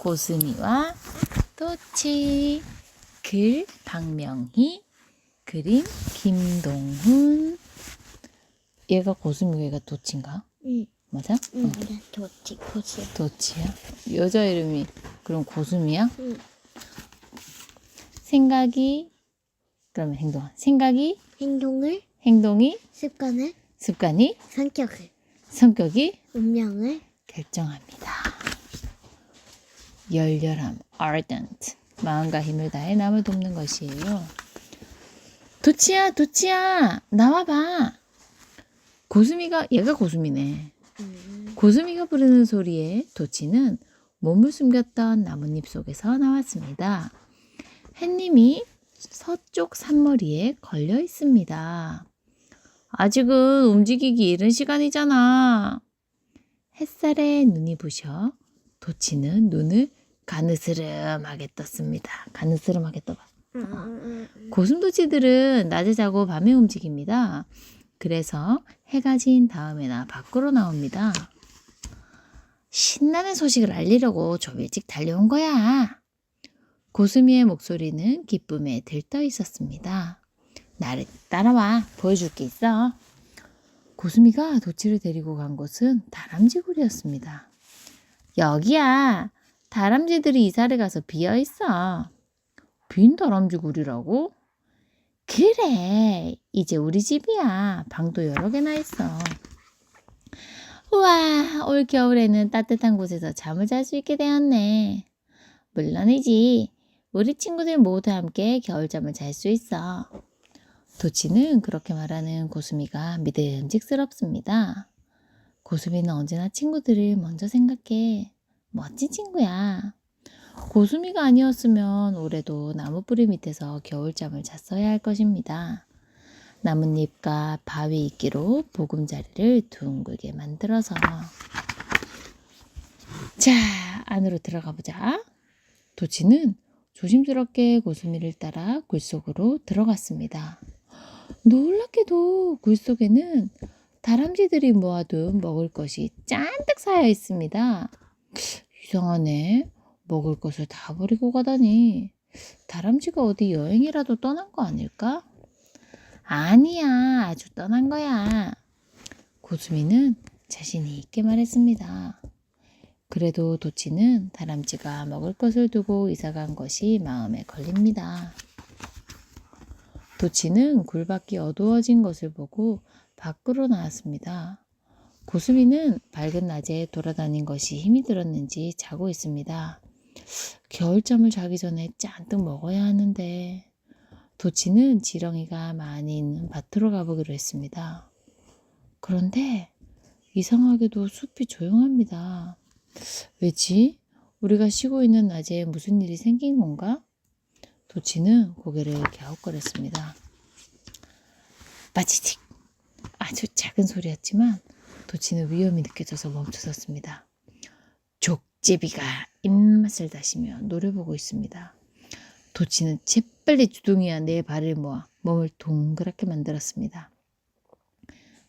고스미와 도치. 글 박명희. 그림 김동훈. 얘가 고스미고 얘가 도치인가? 응. 맞아? 응, 도치. 도치야? 여자 이름이 그럼 고스미야? 응. 생각이 그러면 행동. 생각이 행동을, 행동이 습관을, 습관이 성격을, 성격이 운명을, 결정합니다. 열렬함 ardent 마음과 힘을 다해 남을 돕는 것이에요. 도치야 나와봐. 고수미가 얘가 고수미네. 고수미가 부르는 소리에 도치는 몸을 숨겼던 나뭇잎 속에서 나왔습니다. 햇님이 서쪽 산머리에 걸려 있습니다. 아직은 움직이기 이른 시간이잖아. 햇살에 눈이 부셔 도치는 눈을 가느스름하게 떴습니다. 가느스름하게 떠봐. 고슴도치들은 낮에 자고 밤에 움직입니다. 그래서 해가 진 다음에나 밖으로 나옵니다. 신나는 소식을 알리려고 좀 일찍 달려온 거야. 고수미의 목소리는 기쁨에 들떠 있었습니다. 나를 따라와. 보여줄 게 있어. 고수미가 도치를 데리고 간 곳은 다람쥐굴이었습니다. 여기야. 다람쥐들이 이사를 가서 비어있어. 빈 다람쥐굴이라고? 그래. 이제 우리 집이야. 방도 여러 개나 있어. 우와, 올 겨울에는 따뜻한 곳에서 잠을 잘 수 있게 되었네. 물론이지. 우리 친구들 모두 함께 겨울잠을 잘 수 있어. 도치는 그렇게 말하는 고수미가 믿음직스럽습니다. 고수미는 언제나 친구들을 먼저 생각해. 멋진 친구야. 고수미가 아니었으면 올해도 나무뿌리 밑에서 겨울잠을 잤어야 할 것입니다. 나뭇잎과 바위 이끼로 보금자리를 둥글게 만들어서. 자, 안으로 들어가 보자. 도치는 조심스럽게 고수미를 따라 굴 속으로 들어갔습니다. 놀랍게도 굴 속에는 다람쥐들이 모아둔 먹을 것이 잔뜩 쌓여 있습니다. 이상하네. 먹을 것을 다 버리고 가다니. 다람쥐가 어디 여행이라도 떠난 거 아닐까? 아니야. 아주 떠난 거야. 고수미는 자신 있게 말했습니다. 그래도 도치는 다람쥐가 먹을 것을 두고 이사간 것이 마음에 걸립니다. 도치는 굴밖이 어두워진 것을 보고 밖으로 나왔습니다. 고수미는 밝은 낮에 돌아다닌 것이 힘이 들었는지 자고 있습니다. 겨울잠을 자기 전에 잔뜩 먹어야 하는데. 도치는 지렁이가 많이 있는 밭으로 가보기로 했습니다. 그런데 이상하게도 숲이 조용합니다. 왜지? 우리가 쉬고 있는 낮에 무슨 일이 생긴 건가? 도치는 고개를 갸웃거렸습니다. 빠지직! 아주 작은 소리였지만 도치는 위험이 느껴져서 멈춰섰습니다. 족제비가 입맛을 다시며 노려보고 있습니다. 도치는 재빨리 주둥이와 네 발을 모아 몸을 동그랗게 만들었습니다.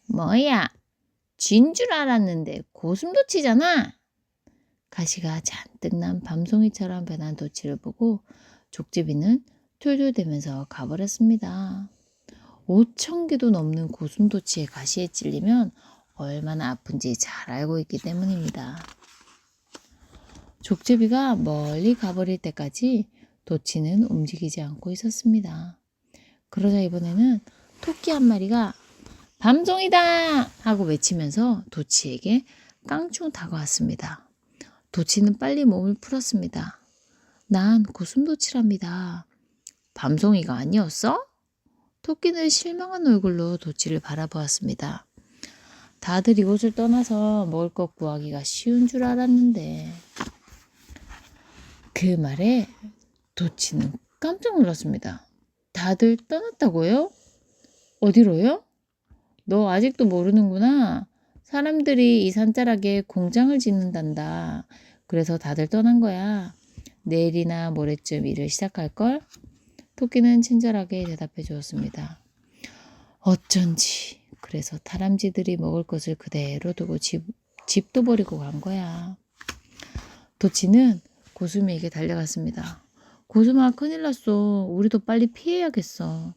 뭐야? 쥔 줄 알았는데 고슴도치잖아. 가시가 잔뜩 난 밤송이처럼 변한 도치를 보고 족제비는 툴툴대면서 가버렸습니다. 5,000개도 넘는 고슴도치의 가시에 찔리면 얼마나 아픈지 잘 알고 있기 때문입니다. 족제비가 멀리 가버릴 때까지 도치는 움직이지 않고 있었습니다. 그러자 이번에는 토끼 한 마리가 밤송이다! 하고 외치면서 도치에게 깡충 다가왔습니다. 도치는 빨리 몸을 풀었습니다. 난 고슴도치랍니다. 밤송이가 아니었어? 토끼는 실망한 얼굴로 도치를 바라보았습니다. 다들 이곳을 떠나서 먹을 것 구하기가 쉬운 줄 알았는데. 그 말에 도치는 깜짝 놀랐습니다. 다들 떠났다고요? 어디로요? 너 아직도 모르는구나. 사람들이 이 산자락에 공장을 짓는단다. 그래서 다들 떠난 거야. 내일이나 모레쯤 일을 시작할걸? 토끼는 친절하게 대답해 주었습니다. 어쩐지. 그래서 다람쥐들이 먹을 것을 그대로 두고 집도 버리고 간 거야. 도치는 고수미에게 달려갔습니다. 고수마, 큰일 났어. 우리도 빨리 피해야겠어.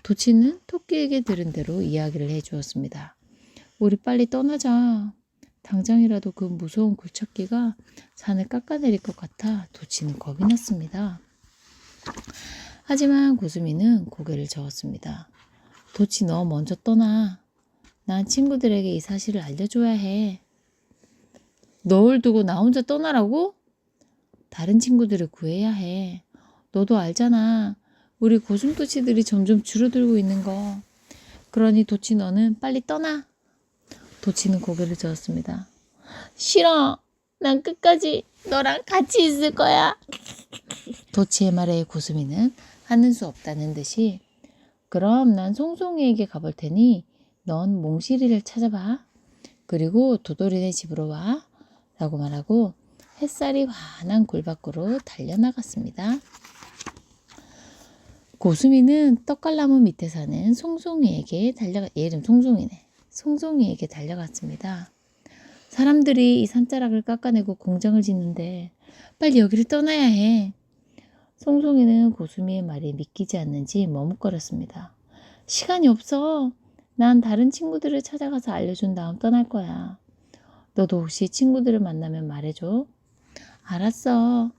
도치는 토끼에게 들은 대로 이야기를 해주었습니다. 우리 빨리 떠나자. 당장이라도 그 무서운 굴착기가 산을 깎아내릴 것 같아 도치는 겁이 났습니다. 하지만 고수미는 고개를 저었습니다. 도치, 너 먼저 떠나. 난 친구들에게 이 사실을 알려줘야 해. 널 두고 나 혼자 떠나라고? 다른 친구들을 구해야 해. 너도 알잖아. 우리 고슴도치들이 점점 줄어들고 있는 거. 그러니 도치, 너는 빨리 떠나. 도치는 고개를 저었습니다. 싫어. 난 끝까지 너랑 같이 있을 거야. 도치의 말에 고수미는 하는 수 없다는 듯이 그럼 난 송송이에게 가볼 테니 넌 몽실이를 찾아봐. 그리고 도돌이네 집으로 와. 라고 말하고 햇살이 환한 굴 밖으로 달려나갔습니다. 고수미는 떡갈나무 밑에 사는 송송이에게 얘 이름 송송이네. 송송이에게 달려갔습니다. 사람들이 이 산자락을 깎아내고 공장을 짓는데 빨리 여기를 떠나야 해. 송송이는 고수미의 말이 믿기지 않는지 머뭇거렸습니다. 시간이 없어. 난 다른 친구들을 찾아가서 알려준 다음 떠날 거야. 너도 혹시 친구들을 만나면 말해줘. 알았어.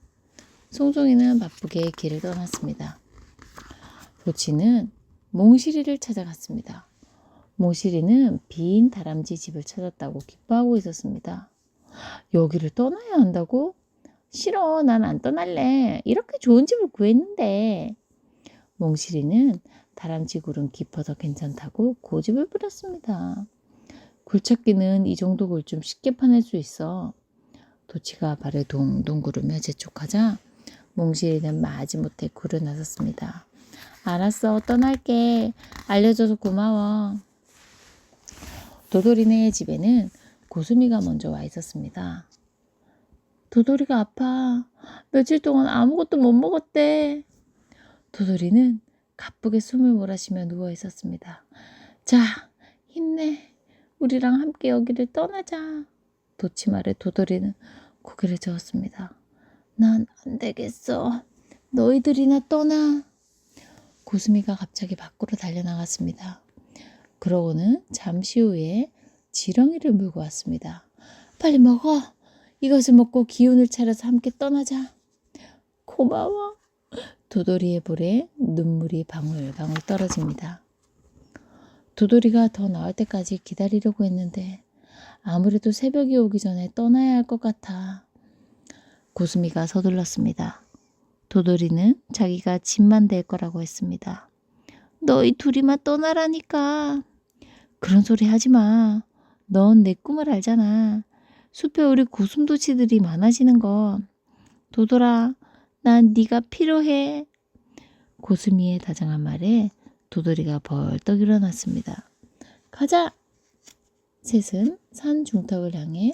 송송이는 바쁘게 길을 떠났습니다. 도치는 몽실이를 찾아갔습니다. 몽실이는 빈 다람쥐 집을 찾았다고 기뻐하고 있었습니다. 여기를 떠나야 한다고? 싫어, 난 안 떠날래. 이렇게 좋은 집을 구했는데. 몽실이는 다람쥐 굴은 깊어서 괜찮다고 고집을 부렸습니다. 굴착기는 이 정도 굴 좀 쉽게 파낼 수 있어. 도치가 발을 동동 구르며 재촉하자 몽실이는 마지못해 굴을 나섰습니다. 알았어, 떠날게. 알려줘서 고마워. 도돌이네 집에는 고수미가 먼저 와 있었습니다. 도돌이가 아파. 며칠 동안 아무것도 못 먹었대. 도돌이는 가쁘게 숨을 몰아쉬며 누워 있었습니다. 자, 힘내. 우리랑 함께 여기를 떠나자. 도치 말에 도돌이는 고개를 저었습니다. 난 안 되겠어. 너희들이나 떠나. 고수미가 갑자기 밖으로 달려나갔습니다. 그러고는 잠시 후에 지렁이를 물고 왔습니다. 빨리 먹어. 이것을 먹고 기운을 차려서 함께 떠나자. 고마워. 도돌이의 볼에 눈물이 방울방울 떨어집니다. 도돌이가 더 나을 때까지 기다리려고 했는데 아무래도 새벽이 오기 전에 떠나야 할 것 같아. 고수미가 서둘렀습니다. 도돌이는 자기가 집만 될 거라고 했습니다. 너희 둘이만 떠나라니까. 그런 소리 하지 마. 넌 내 꿈을 알잖아. 숲에 우리 고슴도치들이 많아지는 거. 도돌아, 난 네가 필요해. 고수미의 다정한 말에 도돌이가 벌떡 일어났습니다. 가자! 셋은 산 중턱을 향해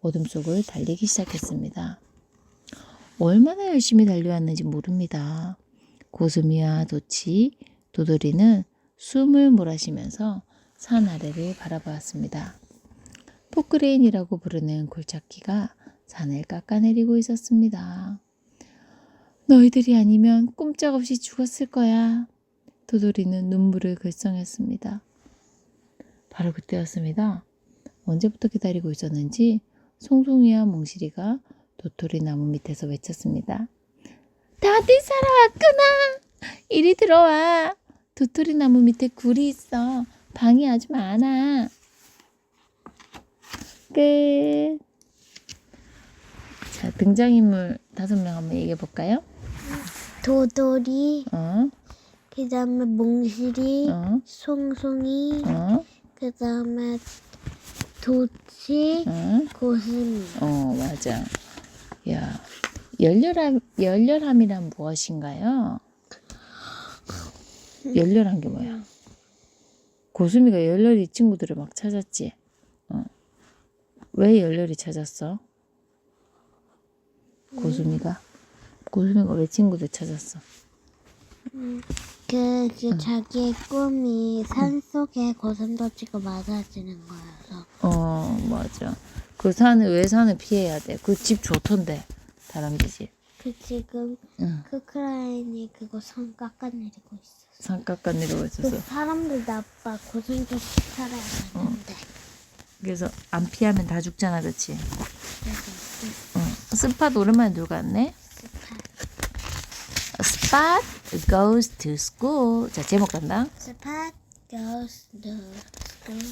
어둠 속을 달리기 시작했습니다. 얼마나 열심히 달려왔는지 모릅니다. 고수미와 도치, 도돌이는 숨을 몰아쉬면서 산 아래를 바라보았습니다. 포크레인이라고 부르는 굴착기가 산을 깎아내리고 있었습니다. 너희들이 아니면 꼼짝없이 죽었을 거야. 도돌이는 눈물을 글썽였습니다. 바로 그때였습니다. 언제부터 기다리고 있었는지 송송이와 몽실이가 도토리 나무 밑에서 외쳤습니다. 다들 살아왔구나. 이리 들어와. 도토리 나무 밑에 굴이 있어. 방이 아주 많아. 끝. 자, 등장인물 5명 한번 얘기해 볼까요? 도돌이, 어, 그 다음에 몽실이, 어, 송송이, 어, 그 다음에 도치, 어, 고수미. 맞아. 야, 열렬함이란 무엇인가요? 열렬한 게 뭐야? 고수미가 열렬히 이 친구들을 막 찾았지. 왜 열렬히 찾았어? 고수미가 왜 친구들 찾았어? 자기의 꿈이 산속에 고슴도치가 많아지는 거여서. 맞아. 왜 산을 피해야 돼? 그 집 좋던데. 다람쥐집. 그 지금 응. 그 크라인이 그거 선 깎아내리고 있어. 산 깎아내리고 그 있어서. 사람들 나빠 고생 좀 살아야 하는데. 그래서 안 피하면 다 죽잖아, 그치? 그래서 응. 스팟 오랜만에 놀고 왔네. 스팟 Spot goes to school. 자, 제목 간다. 스팟 goes to school.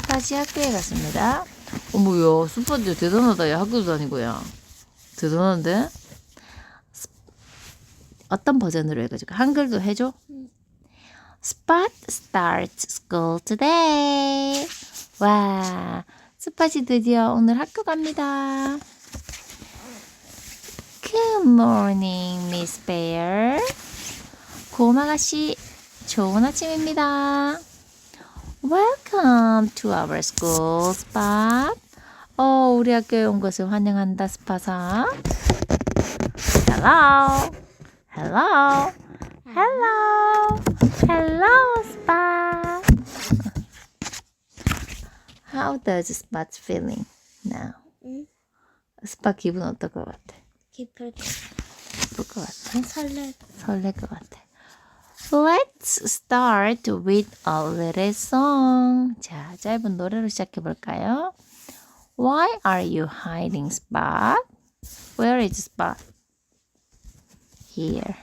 스팟이 학교에 갔습니다. 어머야, 스팟이 대단하다. 야, 학교도 다니고, 야. 대단한데? 어떤 버전으로 해가지고 한글도 해줘? Spot starts school today. 와, 스팟이 드디어 오늘 학교 갑니다. Good morning, Miss Bear. 고마가씨, 좋은 아침입니다. Welcome to our school, Spot. 우리 학교에 온 것을 환영한다, 스팟아. Hello. Hello. Hello. Hello, Spot. How does Spot feeling now? 응? 스팟 기분 어떨 것 같아? 기쁠 기쁠 것 같아? 설렐 것 같아. Let's start with a little song. 자, 짧은 노래로 시작해 볼까요? Why are you hiding, Spot? Where is Spot? Here.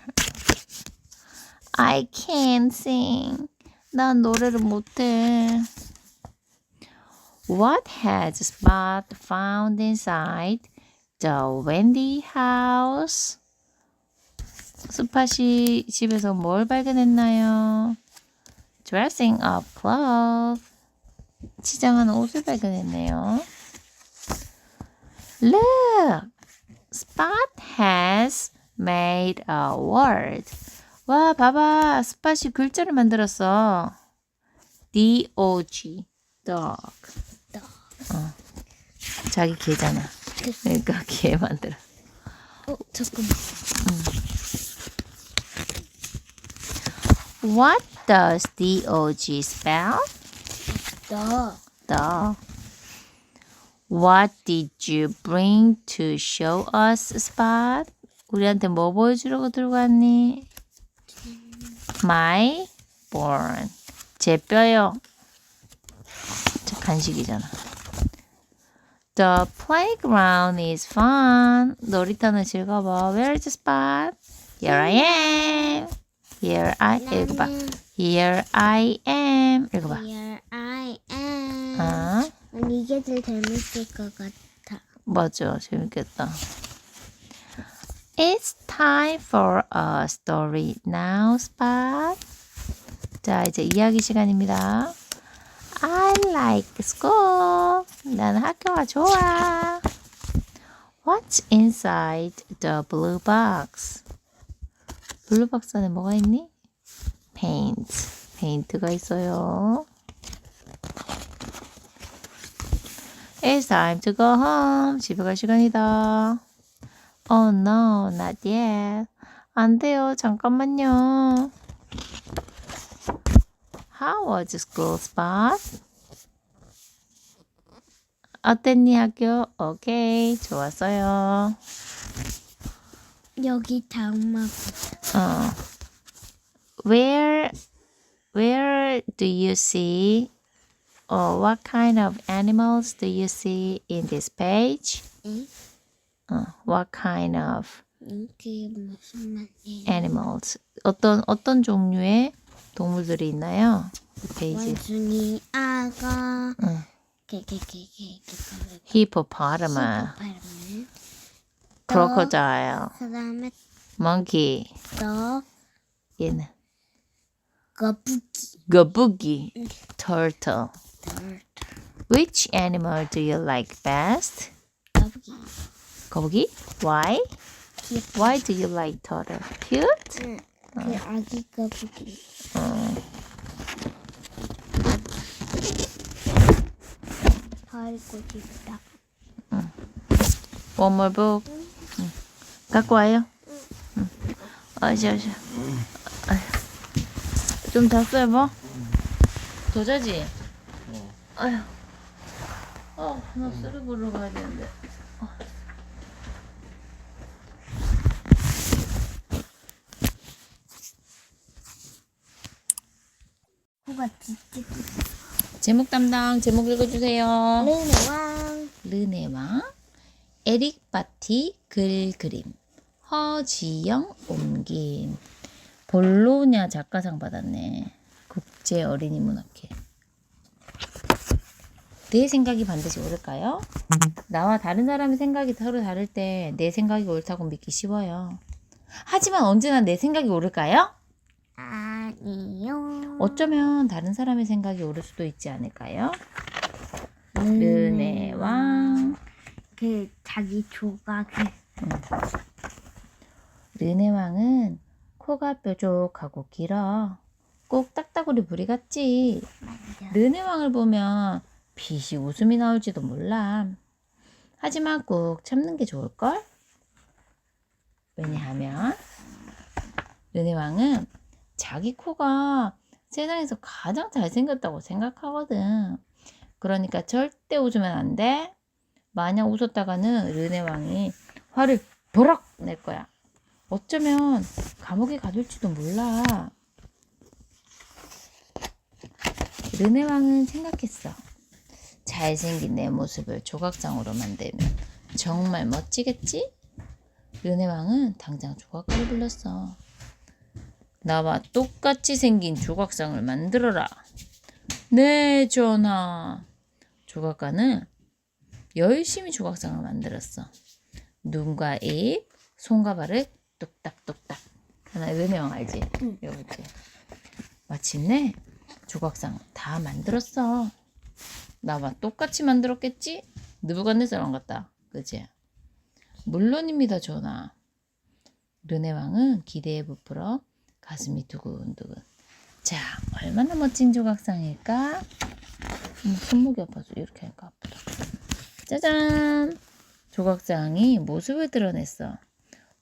I can't sing. 난 노래를 못해. What has Spot found inside the Wendy house? 스팟이 집에서 뭘 발견했나요? Dressing up clothes. 치장하는 옷을 발견했네요. Look! Spot has made a word. 와, 봐봐. 스팟이 글자를 만들었어. D-O-G. Dog. 자기 개잖아. 그러니까 개 만들어. 잠깐만. What does D-O-G spell? 너 Dog. What did you bring to show us, Spot? 우리한테 뭐 보여주려고 들고 왔니? My bone. 제 뼈요. 저 간식이잖아. The playground is fun. 놀이터는 즐거워. Where is Spot? Here I am. 읽어봐. Here I am. 읽어봐. Here I am. 어? 난 이게 제일 재밌을 것 같아. 맞아. 재밌겠다. It's time for a story now, Spot. 자, 이제 이야기 시간입니다. I like school. 나는 학교가 좋아. What's inside the blue box? 블루 박스 안에 뭐가 있니? Paint. 페인트가 있어요. It's time to go home. 집에 갈 시간이다. Oh no, not yet. 안 돼요. 잠깐만요. How was school, Spot? 어땠니 학교? 오케이, 좋았어요. 여기 다음만 Where do you see, or what kind of animals do you see in this page? 응? What kind of 그게 무슨 말이에요? animals? 어떤 종류의 동물들이 있나요? 이 페이지. 원숭이, 악어, 응. 히포파라마, Hippopotamus, crocodile, 그다음에 monkey. 더 얘는 거북이, 거북이, turtle. Which animal do you like best? 거북이, 거북이? Why? Why do you like turtle? Cute? 응, 그 아기 거북이. 더 읽고 싶다. One more book. 갖고 와요. 아자. 좀 잤어요, 뭐? 더 자지? 아휴. 나 쓰레 보러 가야 되는데. 제목 담당 제목 읽어주세요. 르네왕. 르네왕, 에릭 바티 글 그림, 허지영 옮김. 볼로냐 작가상 받았네. 국제 어린이 문학회. 내 생각이 반드시 옳을까요? 나와 다른 사람의 생각이 서로 다를 때 내 생각이 옳다고 믿기 쉬워요. 하지만 언제나 내 생각이 옳을까요? 아니요. 어쩌면 다른 사람의 생각이 옳을 수도 있지 않을까요? 르네왕. 그 자기 조각을. 르네왕은 코가 뾰족하고 길어. 꼭 딱따구리 부리 같지. 맞아. 르네왕을 보면 빛이 웃음이 나올지도 몰라. 하지만 꼭 참는 게 좋을걸? 왜냐하면 르네왕은 자기 코가 세상에서 가장 잘생겼다고 생각하거든. 그러니까 절대 웃으면 안 돼. 만약 웃었다가는 르네왕이 화를 버럭 낼 거야. 어쩌면 감옥에 가둘지도 몰라. 르네왕은 생각했어. 잘생긴 내 모습을 조각상으로 만들면 정말 멋지겠지? 르네왕은 당장 조각가를 불렀어. 나와 똑같이 생긴 조각상을 만들어라. 네, 전하. 조각가는 열심히 조각상을 만들었어. 눈과 입, 손과 발을 뚝딱뚝딱. 하나 르네왕 알지? 응. 여보지. 마침내 조각상 다 만들었어. 나와 똑같이 만들었겠지? 느부갓네살 같다. 그치? 물론입니다, 전하. 르네왕은 기대에 부풀어 가슴이 두근두근. 자, 얼마나 멋진 조각상일까? 손목이 아파서 이렇게 하니까 아프다. 짜잔! 조각상이 모습을 드러냈어.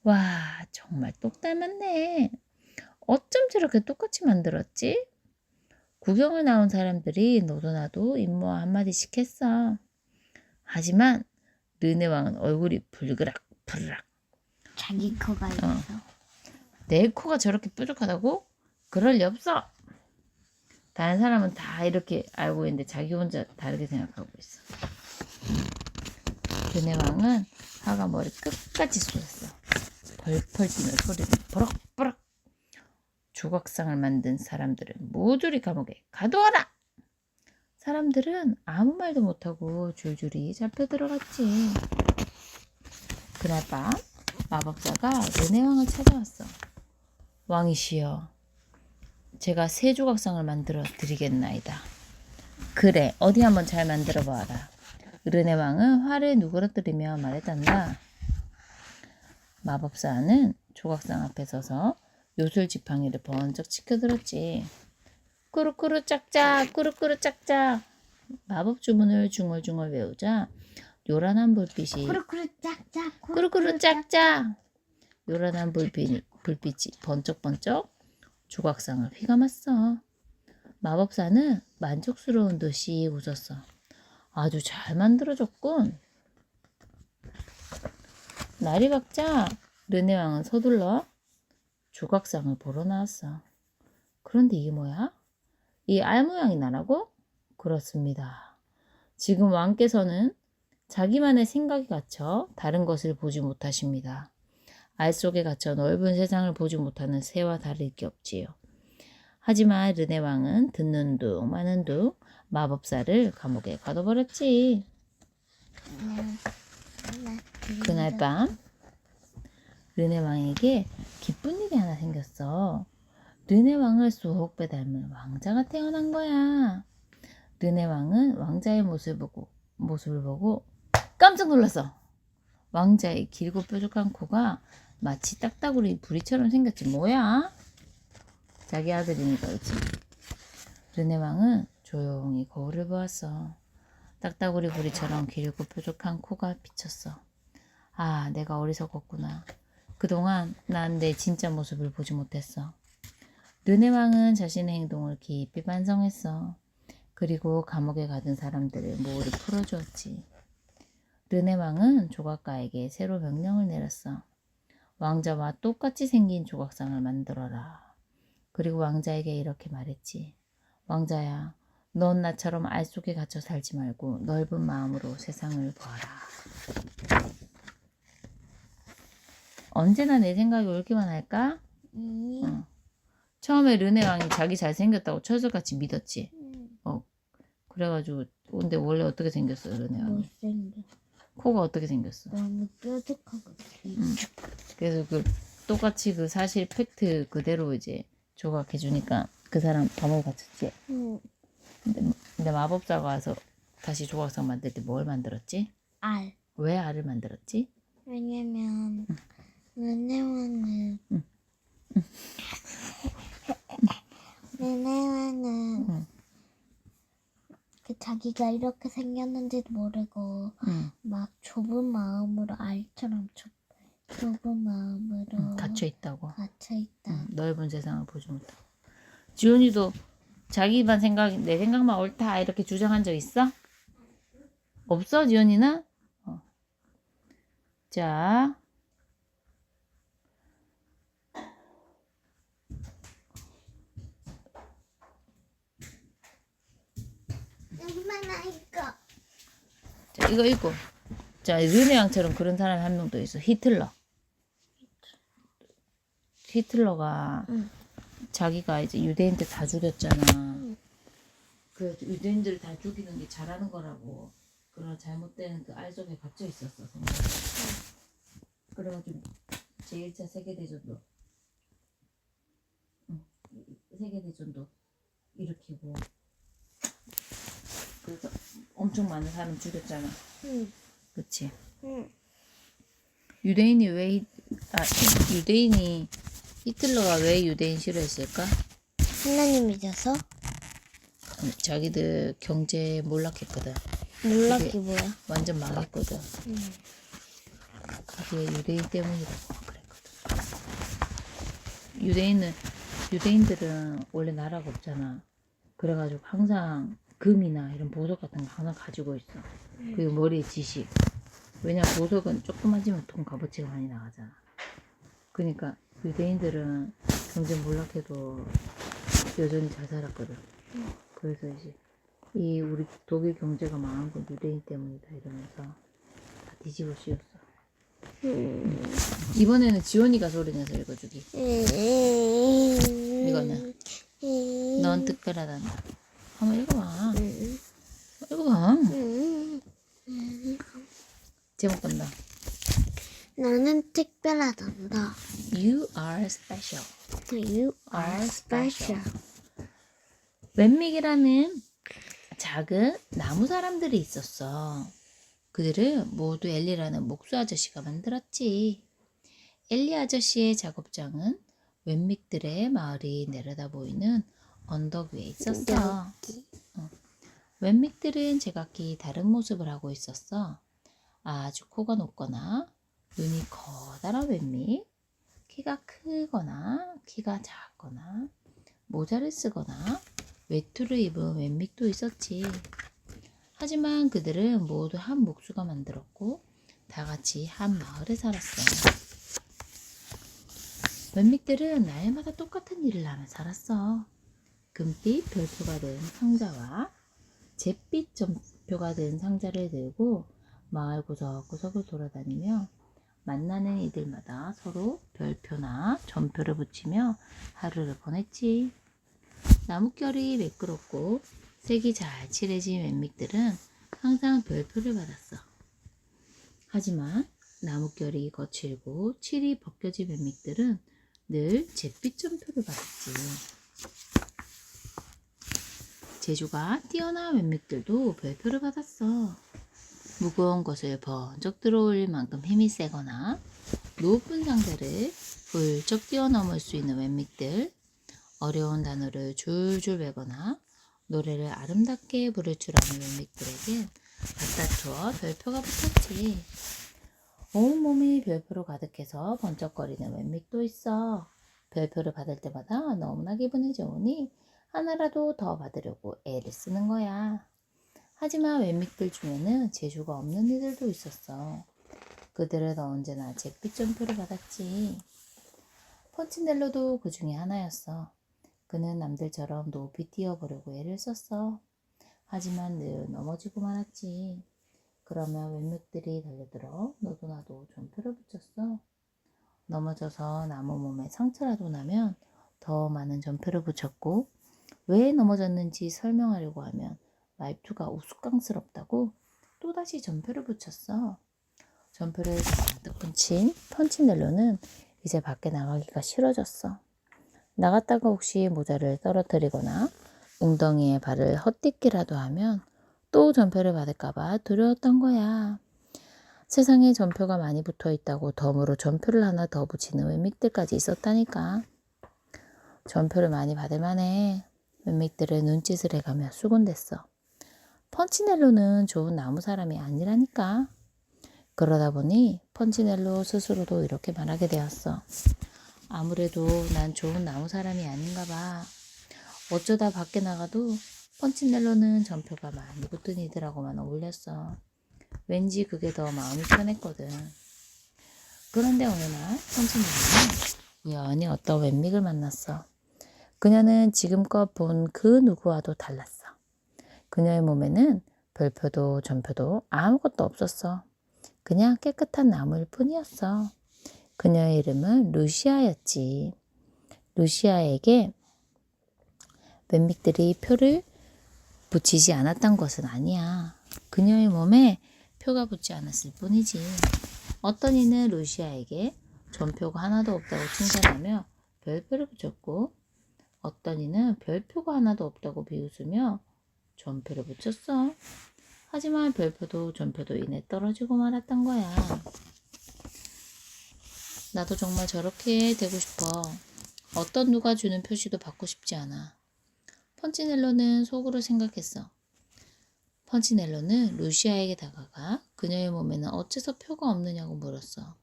와, 정말 똑 닮았네. 어쩜 저렇게 똑같이 만들었지? 구경을 나온 사람들이 너도 나도 임무와 한마디씩 했어. 하지만 르네왕은 얼굴이 불그락 푸르락. 자기 코가 있어. 내 코가 저렇게 뾰족하다고? 그럴 리 없어. 다른 사람은 다 이렇게 알고 있는데 자기 혼자 다르게 생각하고 있어. 르네왕은 화가 머리 끝까지 쏟았어. 벌벌 뛰는 소리를 버럭버럭. 조각상을 만든 사람들을 모조리 감옥에 가두어라. 사람들은 아무 말도 못하고 줄줄이 잡혀 들어갔지. 그날 밤 마법사가 르네왕을 찾아왔어. 왕이시여, 제가 새 조각상을 만들어 드리겠나이다. 그래, 어디 한번 잘 만들어 보아라. 르네왕은 화를 누그러뜨리며 말했단다. 마법사는 조각상 앞에 서서 요술 지팡이를 번쩍 치켜들었지. 꾸루꾸루 짝짝, 꾸루꾸루 짝짝. 마법 주문을 중얼중얼 외우자 요란한 불빛이 쿠르쿠르 짝짝. 꾸루꾸루 짝짝. 요란한 불빛이 번쩍번쩍 조각상을 휘감았어. 마법사는 만족스러운 듯이 웃었어. 아주 잘 만들어졌군. 날이 밝자 르네왕은 서둘러 조각상을 보러 나왔어. 그런데 이게 뭐야? 이 알 모양이 나라고? 그렇습니다. 지금 왕께서는 자기만의 생각에 갇혀 다른 것을 보지 못하십니다. 알 속에 갇혀 넓은 세상을 보지 못하는 새와 다를 게 없지요. 하지만 르네왕은 듣는 둥 마는 둥 마법사를 감옥에 가둬버렸지. 그날 밤 르네왕에게 기쁜 일이 하나 생겼어. 르네왕을 쏙 빼닮은 왕자가 태어난 거야. 르네왕은 왕자의 모습을 보고 깜짝 놀랐어. 왕자의 길고 뾰족한 코가 마치 딱따구리 부리처럼 생겼지 뭐야? 자기 아들이니까 그렇지. 르네왕은 조용히 거울을 보았어. 딱따구리 부리처럼 길고 뾰족한 코가 비쳤어. 아, 내가 어리석었구나. 그동안 난 내 진짜 모습을 보지 못했어. 르네왕은 자신의 행동을 깊이 반성했어. 그리고 감옥에 가둔 사람들을 모두 풀어주었지. 르네왕은 조각가에게 새로 명령을 내렸어. 왕자와 똑같이 생긴 조각상을 만들어라. 그리고 왕자에게 이렇게 말했지. 왕자야, 넌 나처럼 알 속에 갇혀 살지 말고 넓은 마음으로 세상을 보아라. 언제나 내 생각이 옳기만 할까? 어. 처음에 르네 왕이 자기 잘생겼다고 철석같이 믿었지. 그래가지고 근데 원래 어떻게 생겼어 르네 왕이? 못생겨. 코가 어떻게 생겼어? 너무 뾰족하고 길쭉. 그래서 그 똑같이 그 사실 팩트 그대로 이제 조각해 주니까 그 사람 감옥 갇혔지. 근데 마법사가 와서 다시 조각상 만들 때 뭘 만들었지? 알. 왜 알을 만들었지? 왜냐면 르네왕은 르네왕은 그 자기가 이렇게 생겼는지도 모르고 막 좁은 마음으로 알처럼 좁은 마음으로 갇혀 있다고. 갇혀 있다. 넓은 세상을 보지 못하고. 지훈이도 자기만 생각, 내 생각만 옳다 이렇게 주장한 적 있어? 없어 지훈이는? 자, 엄마 나 이거. 자 이거 읽고. 자 르네 왕처럼 그런 사람이 한 명 더 있어. 히틀러. 히틀러가 자기가 이제 유대인들 다 죽였잖아. 그 유대인들을 다 죽이는 게 잘하는 거라고. 그런 잘못된 그 알 속에 갇혀 있었어. 생각이. 그래가지고 제1차 세계대전도 세계대전도 일으키고 그래서 엄청 많은 사람 죽였잖아. 그치? 유대인이 유대인이 히틀러가 왜 유대인 싫어했을까? 하나님 믿어서? 자기들 경제 몰락했거든. 몰라 그게 그게 뭐야? 완전 망했거든. 그게 유대인 때문이라고 그랬거든. 유대인들은 원래 나라가 없잖아. 그래가지고 항상 금이나 이런 보석 같은 거 항상 가지고 있어. 그리고 머리에 지식. 왜냐 보석은 조그만지면 돈 값어치가 많이 나가잖아. 그러니까 유대인들은 경제 몰락해도 여전히 잘 살았거든. 그래서 이제 이 우리 독일 경제가 망한 건 유대인 때문이다 이러면서 다 뒤집어 씌웠어. 이번에는 지원이가 소리 내서 읽어주기. 이거는 넌 특별하단다. 한번 읽어봐. 읽어봐. 제목 간다. 나는 특별하단다. You are special. You are special. 웬믹이라는 작은 나무 사람들이 있었어. 그들은 모두 엘리라는 목수 아저씨가 만들었지. 엘리 아저씨의 작업장은 웬믹들의 마을이 내려다 보이는 언덕 위에 있었어. 웬믹들은 제각기 다른 모습을 하고 있었어. 아주 코가 높거나 눈이 커다란 웬믹, 키가 크거나 키가 작거나 모자를 쓰거나 외투를 입은 웬믹도 있었지. 하지만 그들은 모두 한 목수가 만들었고 다 같이 한 마을에 살았어. 웬믹들은 날마다 똑같은 일을 하며 살았어. 금빛 별표가 된 상자와 잿빛 점표가 된 상자를 들고 마을 구석구석을 돌아다니며 만나는 이들마다 서로 별표나 점표를 붙이며 하루를 보냈지. 나뭇결이 매끄럽고 색이 잘 칠해진 웬믹들은 항상 별표를 받았어. 하지만 나뭇결이 거칠고 칠이 벗겨진 웬믹들은 늘 잿빛 점표를 받았지. 재주가 뛰어난 웬믹들도 별표를 받았어. 무거운 것을 번쩍 들어올릴 만큼 힘이 세거나 높은 상자를 훌쩍 뛰어넘을 수 있는 웬믹들, 어려운 단어를 줄줄 외거나 노래를 아름답게 부를 줄 아는 웬믹들에겐 갖다 줘 별표가 붙었지. 온몸이 별표로 가득해서 번쩍거리는 웬믹도 있어. 별표를 받을 때마다 너무나 기분이 좋으니 하나라도 더 받으려고 애를 쓰는 거야. 하지만 웬믹들 중에는 재주가 없는 이들도 있었어. 그들은 언제나 잿빛 점표를 받았지. 펀치넬로도 그 중에 하나였어. 그는 남들처럼 높이 뛰어보려고 애를 썼어. 하지만 늘 넘어지고 말았지. 그러면 웬맥들이 달려들어 너도 나도 전표를 붙였어. 넘어져서 나무 몸에 상처라도 나면 더 많은 전표를 붙였고 왜 넘어졌는지 설명하려고 하면 말투가 우스꽝스럽다고 또다시 전표를 붙였어. 전표를 잔뜩 붙인 펀치넬로는 이제 밖에 나가기가 싫어졌어. 나갔다가 혹시 모자를 떨어뜨리거나 웅덩이에 발을 헛디기라도 하면 또 전표를 받을까봐 두려웠던 거야. 세상에 전표가 많이 붙어 있다고 덤으로 전표를 하나 더 붙이는 웬믹들까지 있었다니까. 전표를 많이 받을 만해. 웬믹들은 눈짓을 해가며 수군댔어. 펀치넬로는 좋은 나무 사람이 아니라니까. 그러다 보니 펀치넬로 스스로도 이렇게 말하게 되었어. 아무래도 난 좋은 나무 사람이 아닌가 봐. 어쩌다 밖에 나가도 펀치넬로는 전표가 많이 붙은 이들하고만 어울렸어. 왠지 그게 더 마음이 편했거든. 그런데 어느 날 펀치넬로는 우연히 어떤 웬믹을 만났어. 그녀는 지금껏 본 그 누구와도 달랐어. 그녀의 몸에는 별표도 전표도 아무것도 없었어. 그냥 깨끗한 나무일 뿐이었어. 그녀의 이름은 루시아였지. 루시아에게 웬믹들이 표를 붙이지 않았던 것은 아니야. 그녀의 몸에 표가 붙지 않았을 뿐이지. 어떤 이는 루시아에게 전표가 하나도 없다고 칭찬하며 별표를 붙였고 어떤 이는 별표가 하나도 없다고 비웃으며 전표를 붙였어. 하지만 별표도 전표도 이내 떨어지고 말았던 거야. 나도 정말 저렇게 되고 싶어. 어떤 누가 주는 표시도 받고 싶지 않아. 펀치넬로는 속으로 생각했어. 펀치넬로는 루시아에게 다가가 그녀의 몸에는 어째서 표가 없느냐고 물었어.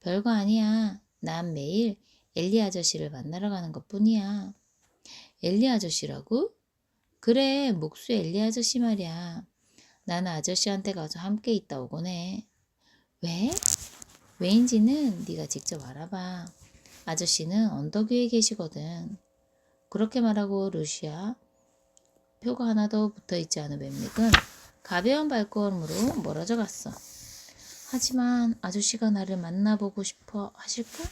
별거 아니야. 난 매일 엘리 아저씨를 만나러 가는 것뿐이야. 엘리 아저씨라고? 그래, 목수 엘리 아저씨 말이야. 나는 아저씨한테 가서 함께 있다 오곤 해. 왜? 왜인지는 네가 직접 알아봐. 아저씨는 언덕 위에 계시거든. 그렇게 말하고 루시아 표가 하나도 붙어있지 않은 웬믹은 가벼운 발걸음으로 멀어져 갔어. 하지만 아저씨가 나를 만나보고 싶어 하실까?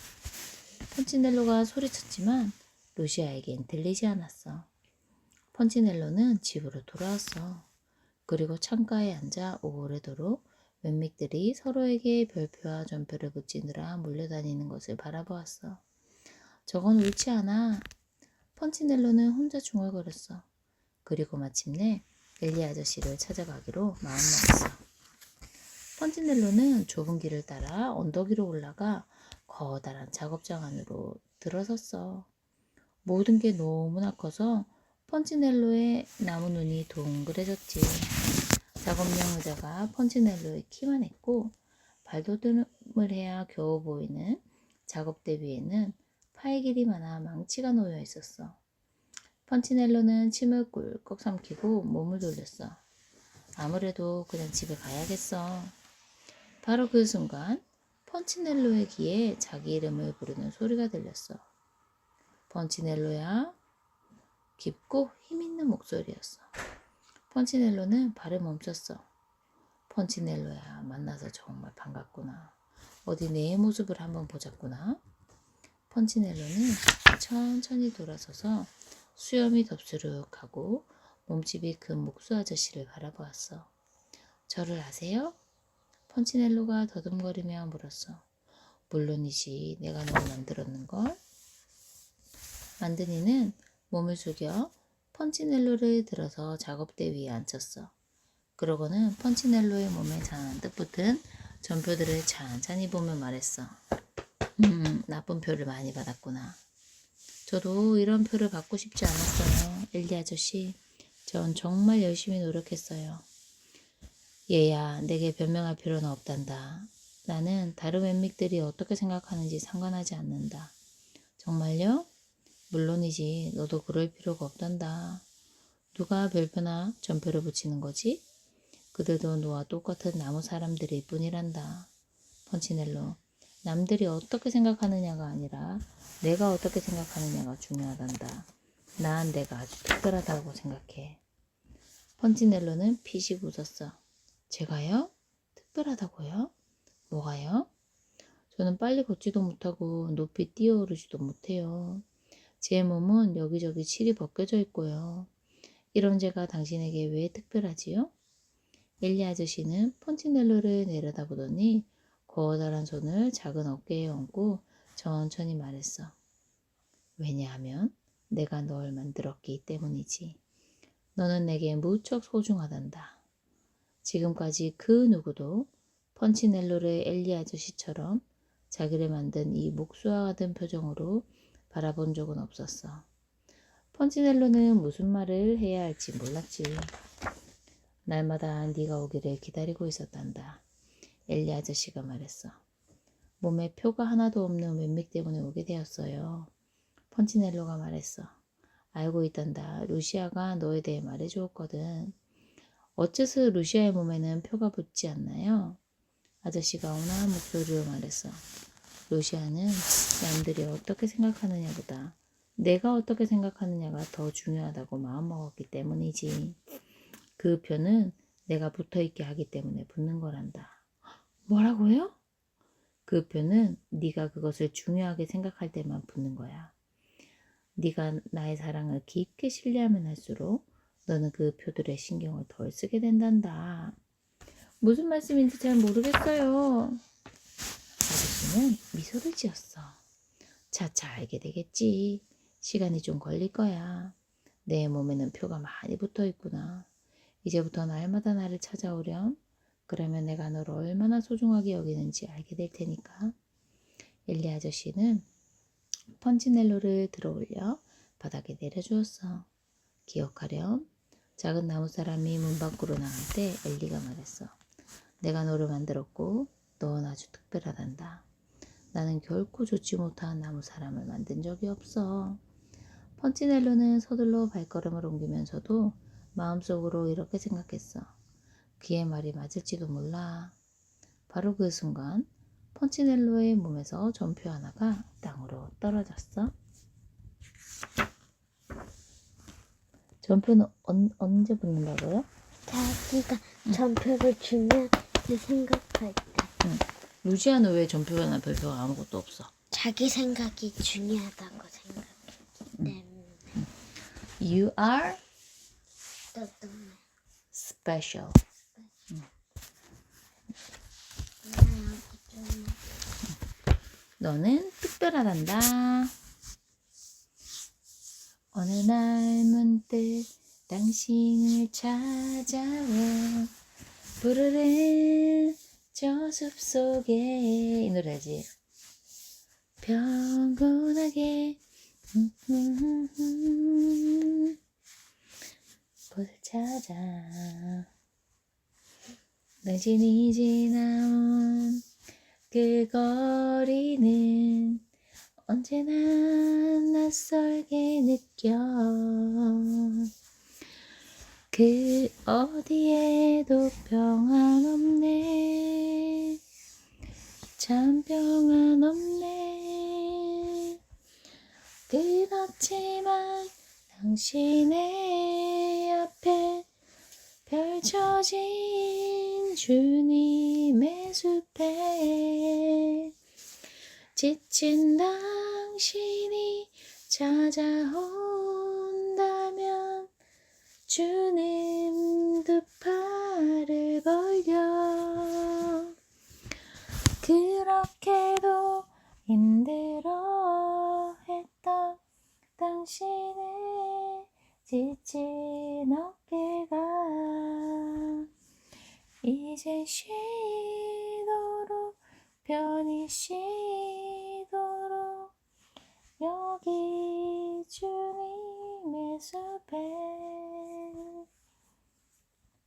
펀치넬로가 소리쳤지만 루시아에겐 들리지 않았어. 펀치넬로는 집으로 돌아왔어. 그리고 창가에 앉아 오래도록 웬믹들이 서로에게 별표와 전표를 붙이느라 몰려다니는 것을 바라보았어. 저건 옳지 않아. 펀치넬로는 혼자 중얼거렸어. 그리고 마침내 엘리 아저씨를 찾아가기로 마음먹었어. 펀치넬로는 좁은 길을 따라 언덕 위로 올라가 커다란 작업장 안으로 들어섰어. 모든 게 너무나 커서 펀치넬로의 나무 눈이 동그래졌지. 작업용 의자가 펀치넬로의 키만 했고 발돋움을 해야 겨우 보이는 작업대 위에는 팔 길이 많아 망치가 놓여 있었어. 펀치넬로는 침을 꿀꺽 삼키고 몸을 돌렸어. 아무래도 그냥 집에 가야겠어. 바로 그 순간 펀치넬로의 귀에 자기 이름을 부르는 소리가 들렸어. 펀치넬로야. 깊고 힘있는 목소리였어. 펀치넬로는 발을 멈췄어. 펀치넬로야, 만나서 정말 반갑구나. 어디 내 모습을 한번 보자꾸나. 펀치넬로는 천천히 돌아서서 수염이 덥수룩하고 몸집이 큰 목수 아저씨를 바라보았어. 저를 아세요? 펀치넬로가 더듬거리며 물었어. 물론이지, 내가 널 만들었는걸. 만든 이는 몸을 숙여 펀치넬로를 들어서 작업대 위에 앉혔어. 그러고는 펀치넬로의 몸에 잔뜩 붙은 전표들을 찬찬히 보며 말했어. 나쁜 표를 많이 받았구나. 저도 이런 표를 받고 싶지 않았어요. 엘리 아저씨, 전 정말 열심히 노력했어요. 얘야, 내게 변명할 필요는 없단다. 나는 다른 웬믹들이 어떻게 생각하는지 상관하지 않는다. 정말요? 물론이지. 너도 그럴 필요가 없단다. 누가 별표나 전표를 붙이는 거지? 그들도 너와 똑같은 나무 사람들일 뿐이란다. 펀치넬로, 남들이 어떻게 생각하느냐가 아니라 내가 어떻게 생각하느냐가 중요하단다. 난 내가 아주 특별하다고 생각해. 펀치넬로는 피식 웃었어. 제가요? 특별하다고요? 뭐가요? 저는 빨리 걷지도 못하고 높이 뛰어오르지도 못해요. 제 몸은 여기저기 칠이 벗겨져 있고요. 이런 제가 당신에게 왜 특별하지요? 엘리 아저씨는 펀치넬로를 내려다보더니 커다란 손을 작은 어깨에 얹고 천천히 말했어. 왜냐하면 내가 널 만들었기 때문이지. 너는 내게 무척 소중하단다. 지금까지 그 누구도 펀치넬로를 엘리 아저씨처럼 자기를 만든 이 목수와 같은 표정으로 바라본 적은 없었어. 펀치넬로는 무슨 말을 해야 할지 몰랐지. 날마다 네가 오기를 기다리고 있었단다. 엘리 아저씨가 말했어. 몸에 표가 하나도 없는 왼맥 때문에 오게 되었어요. 펀치넬로가 말했어. 알고 있단다. 루시아가 너에 대해 말해주었거든. 어째서 루시아의 몸에는 표가 붙지 않나요? 아저씨가 온화한 목소리로 말했어. 루시아는 남들이 어떻게 생각하느냐보다 내가 어떻게 생각하느냐가 더 중요하다고 마음먹었기 때문이지. 그 표는 내가 붙어있게 하기 때문에 붙는 거란다. 뭐라고요? 그 표는 네가 그것을 중요하게 생각할 때만 붙는 거야. 네가 나의 사랑을 깊게 신뢰하면 할수록 너는 그 표들의 신경을 덜 쓰게 된단다. 무슨 말씀인지 잘 모르겠어요. 아저씨는 미소를 지었어. 차차 알게 되겠지. 시간이 좀 걸릴 거야. 내 몸에는 표가 많이 붙어 있구나. 이제부터 날마다 나를 찾아오렴. 그러면 내가 너를 얼마나 소중하게 여기는지 알게 될 테니까. 엘리 아저씨는 펀치넬로를 들어올려 바닥에 내려주었어. 기억하렴. 작은 나무 사람이 문 밖으로 나갈 때 엘리가 말했어. 내가 너를 만들었고 넌 아주 특별하단다. 나는 결코 좋지 못한 나무 사람을 만든 적이 없어. 펀치넬로는 서둘러 발걸음을 옮기면서도 마음속으로 이렇게 생각했어. 그의 말이 맞을지도 몰라. 바로 그 순간 펀치넬로의 몸에서 전표 하나가 땅으로 떨어졌어. 전표는 언제 붙는다고요? 자기가 전표를 주면 생각할 때. 루시아는 왜 전표나 별표가 아무것도 없어? 자기 생각이 중요하다고 생각했기 때문에. You are 또 special. 너는 특별하단다. 어느 날 문득 당신을 찾아와 푸르른 저 숲속에 이 노래지. 평온하게 곳을 찾아 당신이 지나온 그 거리는 언제나 낯설게 느껴. 그 어디에도 평안없네. 참 평안없네. 그렇지만 당신의 앞에 펼쳐진 주님의 숲에 지친 당신이 찾아온다면 주님 두 팔을 벌려 그렇게도 힘들어했던 당신의 지친 어깨가 이제 쉬도록 편히 쉬도록 여기 주님의 숲에.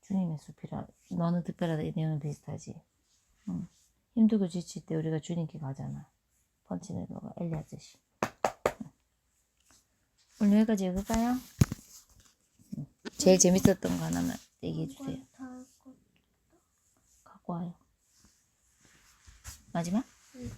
주님의 숲이라. 너는 특별하다. 이 내용은 비슷하지. 힘들고 지칠 때 우리가 주님께 가잖아. 펀치넬로가 엘리 아저씨. 오늘 여기까지 읽을까요? 제일 재밌었던 거 하나만 얘기해 주세요. 갖고 와요. 마지막? 응.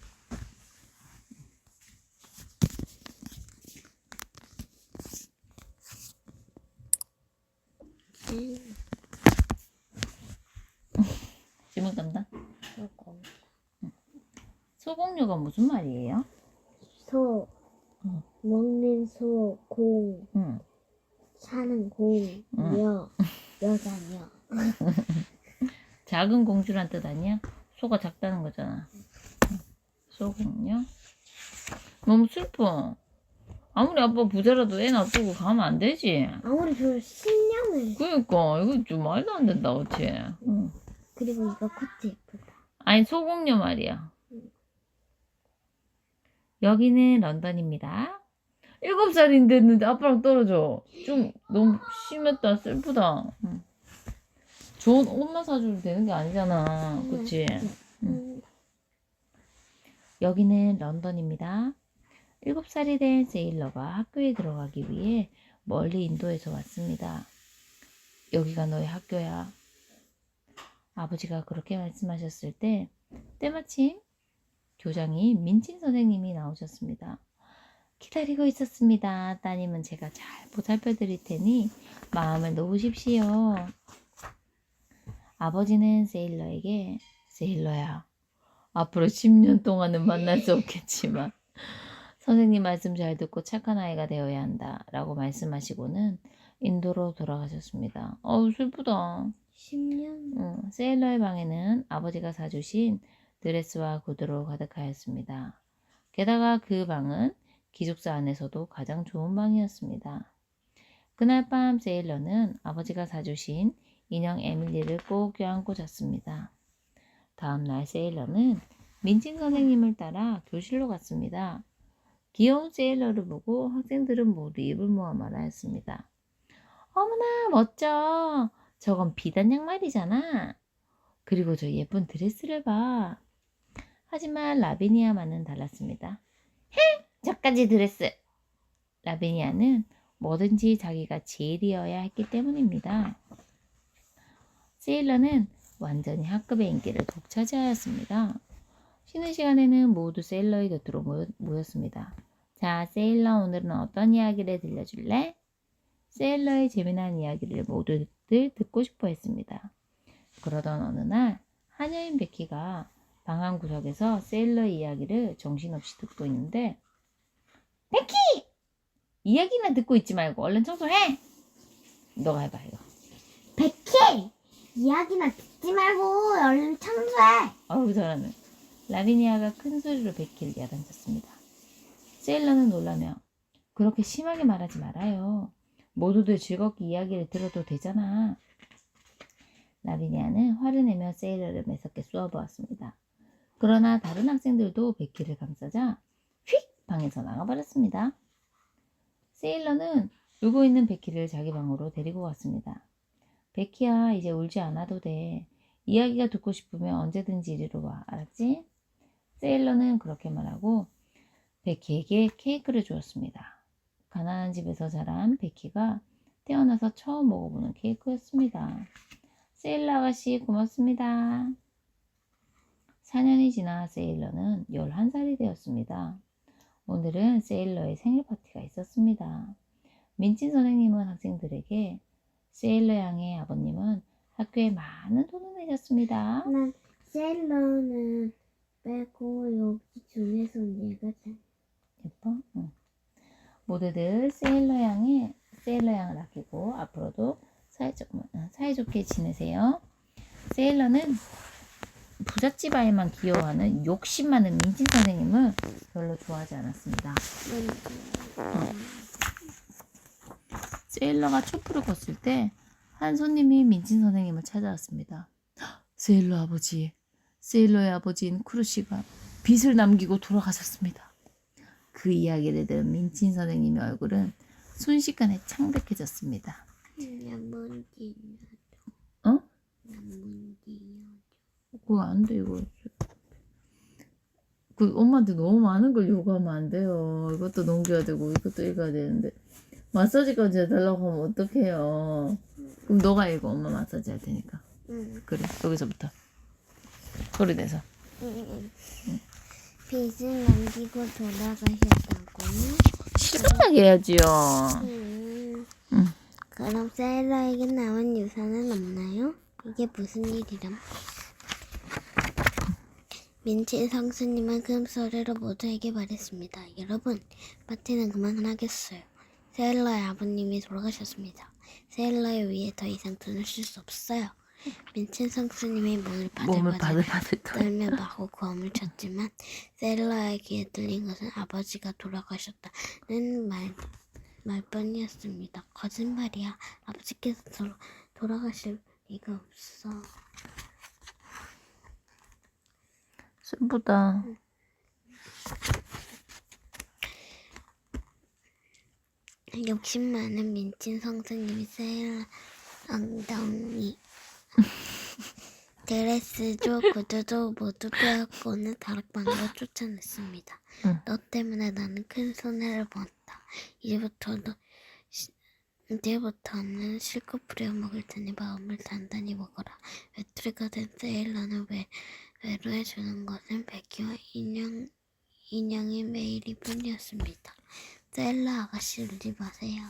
소공료가 무슨 말이에요? 소, 응. 먹는 소, 공, 응. 사는 공, 여, 여자녀. 작은 공주란 뜻 아니야? 소가 작다는 거잖아. 소공료? 너무 슬퍼. 아무리 아빠 부자라도 애 놔두고 가면 안 되지. 아무리 저 10년을. 그러니까 이거 좀 말도 안 된다, 그치? 응. 그리고 이거 코트 예쁘다. 아니 소공료 말이야. 여기는 런던입니다. 7살인데 됐는데 아빠랑 떨어져. 좀 너무 심했다. 슬프다. 응. 좋은 옷만 사주면 되는 게 아니잖아. 그치? 여기는 런던입니다. 7살이 된 세일러가 학교에 들어가기 위해 멀리 인도에서 왔습니다. 여기가 너의 학교야. 아버지가 그렇게 말씀하셨을 때 때마침 교장이 민친 선생님이 나오셨습니다. 기다리고 있었습니다. 따님은 제가 잘 보살펴 드릴 테니 마음을 놓으십시오. 아버지는 세일러에게 세일러야. 앞으로 10년 동안은 만날 수 없겠지만 선생님 말씀 잘 듣고 착한 아이가 되어야 한다. 라고 말씀하시고는 인도로 돌아가셨습니다. 어우 슬프다. 10년? 세일러의 방에는 아버지가 사주신 드레스와 구두로 가득하였습니다. 게다가 그 방은 기숙사 안에서도 가장 좋은 방이었습니다. 그날 밤 세일러는 아버지가 사주신 인형 에밀리를 꼭 껴안고 잤습니다. 다음 날 세일러는 민친 선생님을 따라 교실로 갔습니다. 귀여운 세일러를 보고 학생들은 모두 입을 모아 말하였습니다. 어머나 멋져. 저건 비단 양말이잖아. 그리고 저 예쁜 드레스를 봐. 하지만 라비니아만은 달랐습니다. 헤! 저까지 드레스! 라비니아는 뭐든지 자기가 제일이어야 했기 때문입니다. 세일러는 완전히 학급의 인기를 독차지하였습니다. 쉬는 시간에는 모두 세일러의 곁으로 모였습니다. 자, 세일러 오늘은 어떤 이야기를 들려줄래? 세일러의 재미난 이야기를 모두들 듣고 싶어 했습니다. 그러던 어느 날 하녀인 베키가 방 한 구석에서 세일러의 이야기를 정신없이 듣고 있는데 베키! 이야기나 듣고 있지 말고 얼른 청소해! 너가 해봐 이거. 베키! 이야기나 듣지 말고 얼른 청소해! 어우 잘하네. 라비니아가 큰 소리로 베키를 야단쳤습니다. 세일러는 놀라며 그렇게 심하게 말하지 말아요. 모두들 즐겁게 이야기를 들어도 되잖아. 라비니아는 화를 내며 세일러를 매섭게 쏘아보았습니다. 그러나 다른 학생들도 베키를 감싸자 휙 방에서 나가버렸습니다. 세일러는 울고 있는 베키를 자기 방으로 데리고 갔습니다. 베키야, 이제 울지 않아도 돼. 이야기가 듣고 싶으면 언제든지 이리로 와. 알았지? 세일러는 그렇게 말하고 베키에게 케이크를 주었습니다. 가난한 집에서 자란 베키가 태어나서 처음 먹어보는 케이크였습니다. 세일러 아가씨 고맙습니다. 4년이 지나 세일러는 11살이 되었습니다. 오늘은 세일러의 생일 파티가 있었습니다. 민친 선생님은 학생들에게 세일러 양의 아버님은 학교에 많은 돈을 내셨습니다. 난 세일러는 빼고 여기 중에서 얘가 잘. 예뻐? 응. 모두들 세일러 양을 아끼고 앞으로도 사이좋게 지내세요. 세일러는 부잣집 아이만 귀여워하는 욕심 많은 민친 선생님을 별로 좋아하지 않았습니다. 세일러가 촛불을 껐을 때 한 손님이 민친 선생님을 찾아왔습니다. 세일러 아버지, 세일러의 아버지인 크루시가 빚을 남기고 돌아가셨습니다. 그 이야기를 들은 민친 선생님의 얼굴은 순식간에 창백해졌습니다. 뭔지 어? 뭔지. 그거 안 돼, 이거. 그 엄마한테 너무 많은 걸 요구하면 안 돼요. 이것도 넘겨야 되고 이것도 읽어야 되는데 마사지까지 해달라고 하면 어떡해요. 그럼 너가 읽어. 엄마 마사지 할 테니까. 그래, 여기서부터 소리 내서. 빚을 남기고 돌아가셨다고요? 시원하게 해야지요. 그럼 세일러에게 남은 유산은 없나요? 이게 무슨 일이람? 민치 선생님은 큰 소리로 모두에게 말했습니다. 여러분, 파티는 그만하겠어요. 세일러의 아버님이 돌아가셨습니다. 세일러의 위에 더 이상 돈을 쓸 수 없어요. 민치 선생님의 문을 몸을 바들바들 바들바들 떨. 떨며 마구 고함을 쳤지만 세일러의 귀에 들린 것은 아버지가 돌아가셨다는 말뿐이었습니다. 거짓말이야. 아버지께서 돌아가실 리가 없어. 슬프다. 욕심 많은 민친 선생님이 세일러 엉덩이 드레스도 구두도 모두 빼앗고는 다락방으로 쫓아냈습니다. 응. 너 때문에 나는 큰 손해를 봤다. 이제부터는 실컷 부려먹을 테니 마음을 단단히 먹어라. 외톨이가 된 세일러는 외로해주는 것은 베키와 인형의 매일이 뿐이었습니다. 세일러 아가씨 울지 마세요.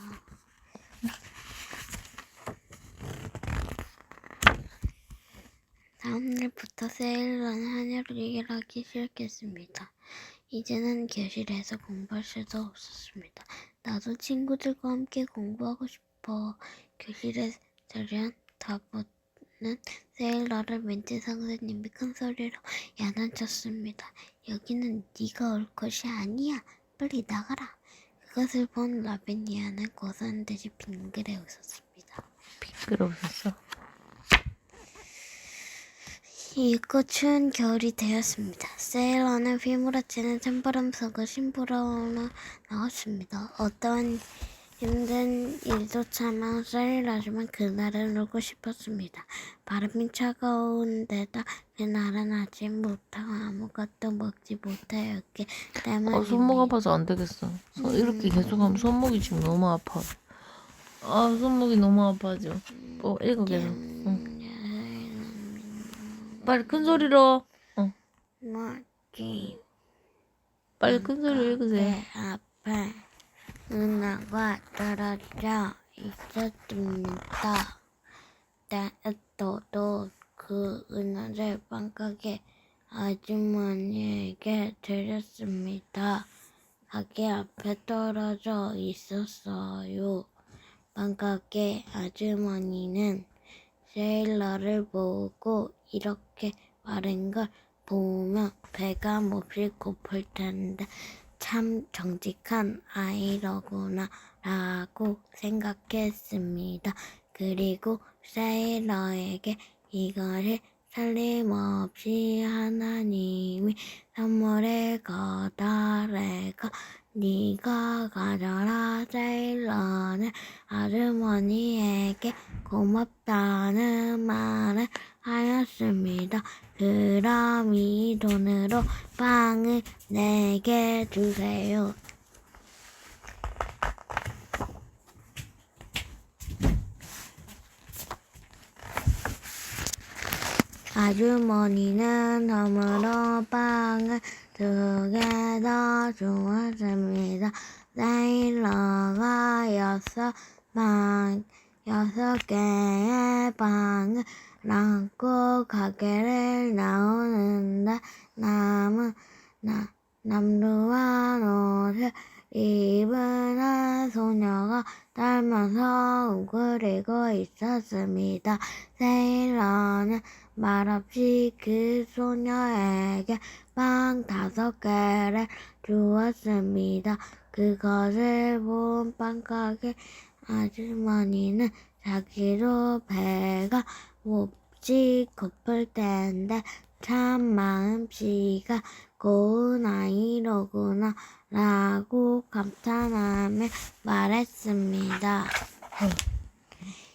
다음날부터 세일러는 한여를 일하기 시작했습니다. 이제는 교실에서 공부할 수도 없었습니다. 나도 친구들과 함께 공부하고 싶어. 교실에 자리한 다보는 세일러를 민치 선생님이 큰 소리로 야단쳤습니다. 여기는 네가 올 것이 아니야. 빨리 나가라. 그것을 본 라비니아는 고소한 듯이 빙그레 웃었습니다. 빙그러 웃었어. 이윽고 추운 겨울이 되었습니다. 세일러는 휘몰아치는 찬바람 속을 심부름으로 나왔습니다. 어떠한 힘든 일도 참아 세일러지만 그날은 울고 싶었습니다. 바람이 차가운 데다 그날은 아직 못하고 아무것도 먹지 못하였기 때문입니다. 손목 아파서 안 되겠어. 이렇게 계속하면 손목이 지금 너무 아파. 손목이 너무 아파져. 읽어 계속. 응. 빨리 큰 소리로. 뭐지? 빨리 큰 소리로 읽으세요. 내 앞에 은하가 떨어져 있었습니다. 저도 그 은하를 빵가게 아주머니에게 드렸습니다. 가게 앞에 떨어져 있었어요. 빵가게 아주머니는 세일러를 보고 이렇게 말한 걸 보면 배가 몹시 고플 텐데 참 정직한 아이로구나 라고 생각했습니다. 그리고 세일러에게 이것을 틀림없이 하나님이 선물에 거다래가 네가 가져라. 세일러는 아주머니에게 고맙다는 말을 하였습니다. 그럼 이 돈으로 빵을 4개 주세요. 아주머니는 덤으로 빵을 2개 더 주었습니다. 세일러가 6개의 빵을 안고 가게를 나오는데 남루한 옷을 입은 한 소녀가 떨면서 웅크리고 있었습니다. 세일러는 말없이 그 소녀에게 빵 5개를 주었습니다. 그것을 본 빵가게 아주머니는 자기도 배가 몹시 고플 텐데 참 마음씨가 고운 아이로구나 라고 감탄하며 말했습니다.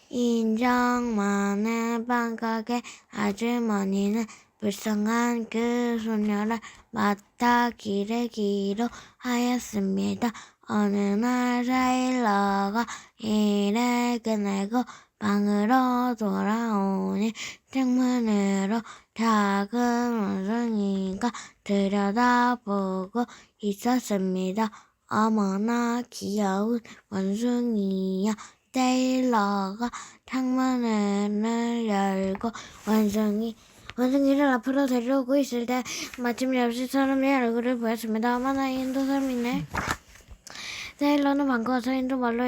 인정 많은 빵가게 아주머니는 불쌍한 그 소녀를 맡아 기르기로 하였습니다. 어느 날 세일러가 일을 끝내고 방으로 돌아오니 창문으로 작은 원숭이가 들여다보고 있었습니다. 어머나 귀여운 원숭이야. 세일러가 창문을 열고 원숭이 원숭이를 앞으로 데려오고 있을 때 마침 옆집 사람의 얼굴을 보였습니다. 어머나 인도 사람이네. 세일러는 반가워서 인도 말로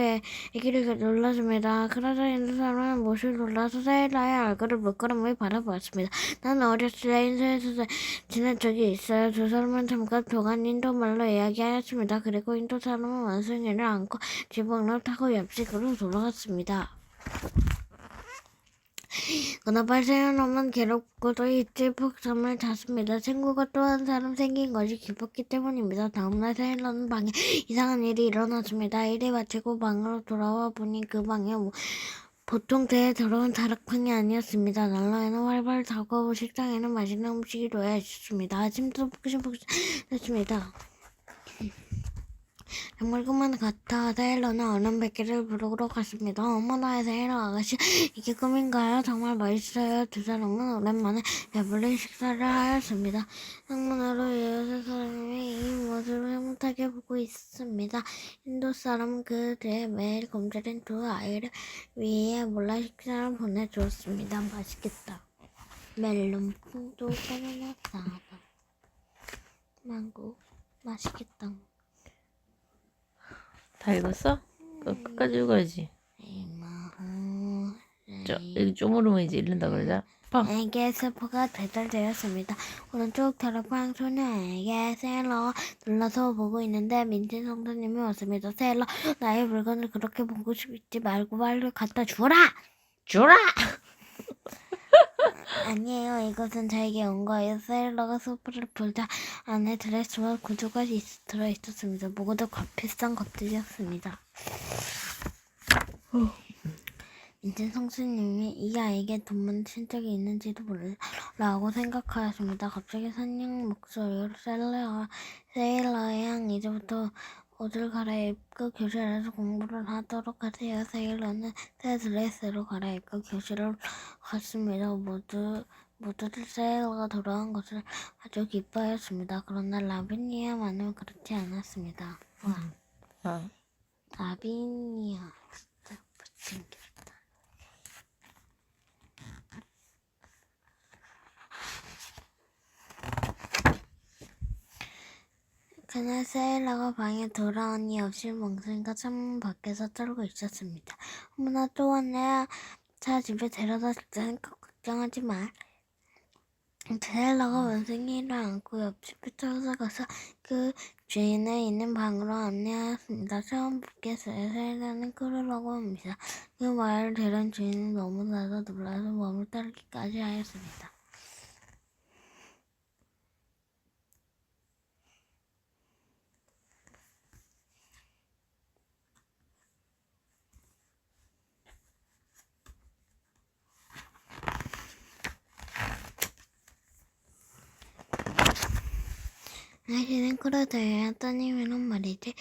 애기를 놀랐습니다. 그러자 인도 사람은 몹시 놀라서 세일러의 얼굴을 물끄러미 바라보았습니다. 난 어렸을 때 인도에서 지낸 적이 있어요. 두 사람은 잠깐 동안 인도 말로 이야기하였습니다. 그리고 인도 사람은 원숭이를 안고 지붕을 타고 옆집으로 돌아갔습니다. 그나마 세일러는 괴롭고도 일찍 푹 잠을 잤습니다. 친구가 또 한 사람 생긴 것이 기뻤기 때문입니다. 다음날 세일러는 방에 이상한 일이 일어났습니다. 일이 마치고 방으로 돌아와 보니 그 방에 보통 때에 들어온 다락방이 아니었습니다. 난로에는 활발 타고 식당에는 맛있는 음식이 놓여 있었습니다. 아침도 푹신푹신했습니다. 정말 꿈만 같아. 세일러는 얼른 베끼를 부르러 갔습니다. 어머나 세일러 아가씨, 이게 꿈인가요? 정말 맛있어요. 두 사람은 오랜만에 배불리 식사를 하였습니다. 창문으로 이웃의 사람이 이 모습을 흐뭇하게 보고 있었습니다. 인도 사람은 그 뒤에 매일 굶주린 두 아이를 위해 몰래 식사를 보내주었습니다. 맛있겠다. 멜론, 퐁도, 바나나, 사과, 망고, 맛있겠다. 다 읽었어? 끝까지 읽어야지. 여기 쪼무르면 이제 읽는다 그러자. 에게 스포가 배달되었습니다. 오른쪽 다락방 소녀에게 세일러가 놀라서 보고 있는데 민진 성도님이 왔습니다. 세일러, 나의 물건을 그렇게 보고 싶지 말고 빨리 갖다 주라! 줘라! 아니에요. 이것은 저에게 온 거예요. 세일러가 소프를 풀자 안에 드레스와 구두가 들어있었습니다. 모두 비싼 것들이었습니다. 민진 성수님이 이 아이에게 돈만 친 적이 있는지도 몰라라고 생각하였습니다. 갑자기 산냥 목소리로 세일러 양 이제부터 옷을 갈아입고 교실에서 공부를 하도록 하세요. 세일러는 새 드레스로 갈아입고 교실을 갔습니다. 모두들 세일러가 돌아온 것을 아주 기뻐했습니다. 그러나 라비니아만은 그렇지 않았습니다. 와, 라비니아 진짜 못생겼다. 그날 세일러가 방에 돌아오니 옆집 멍청이가 창문 밖에서 떨고 있었습니다. 어머나 또 왔네. 자 집에 데려다 줄 테니까 걱정하지 마. 세일러가 원숭이를 안고 옆집에 쫓아가서 그 주인의 있는 방으로 안내하였습니다. 처음 뵙겠어요. 세일러는 끌으라고 합니다. 그 말을 들은 주인은 너무나도 놀라서 몸을 떨기까지 하였습니다. 아저씨는 끌어들여야 따님이란 말이지.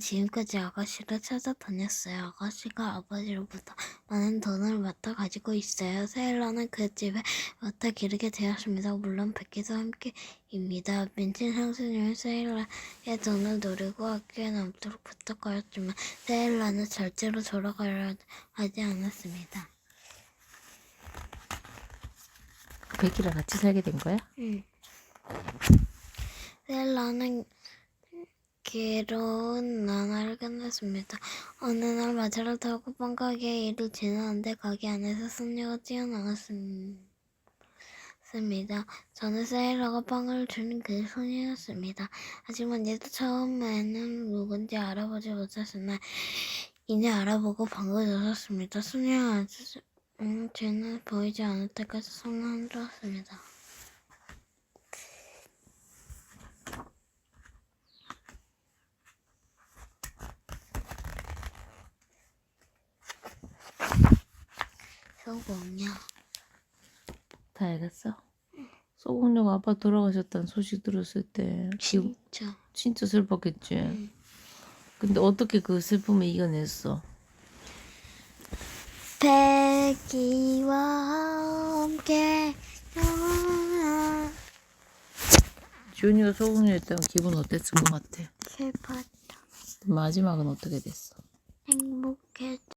지금까지 아가씨를 찾아다녔어요. 아가씨가 아버지로부터 많은 돈을 맡아 가지고 있어요. 세일러는 그 집에 맡아 기르게 되었습니다. 물론 백기도 함께입니다. 민진 상수님은 세일러의 돈을 노리고 학교에 남도록 부탁하였지만 세일러는 절대로 돌아가려 하지 않았습니다. 베키랑 같이 살게 된 거야? 응. 세일러는 괴로운 나날을 끝냈습니다. 어느 날 마차를 타고 빵가게 일을 지나는데 가게 안에서 손녀가 뛰어나왔습니다. 저는 세일러가 빵을 주는 그 손이었습니다. 하지만 얘도 처음에는 누군지 알아보지 못했으나 이내 알아보고 반가워졌습니다. 손녀가 쟤는 보이지 않을 때까지 손을 흔들었습니다. 소공녀. 다 읽었어? 소공룡 아빠 돌아가셨다는 소식 들었을 때 진짜 슬펐겠지. 근데 어떻게 그 슬픔을 이겨냈어? 백기와 함께 지훈이가 소공룡했다면 기분 어땠을 것 같아? 슬펐다. 마지막은 어떻게 됐어? 행복했다.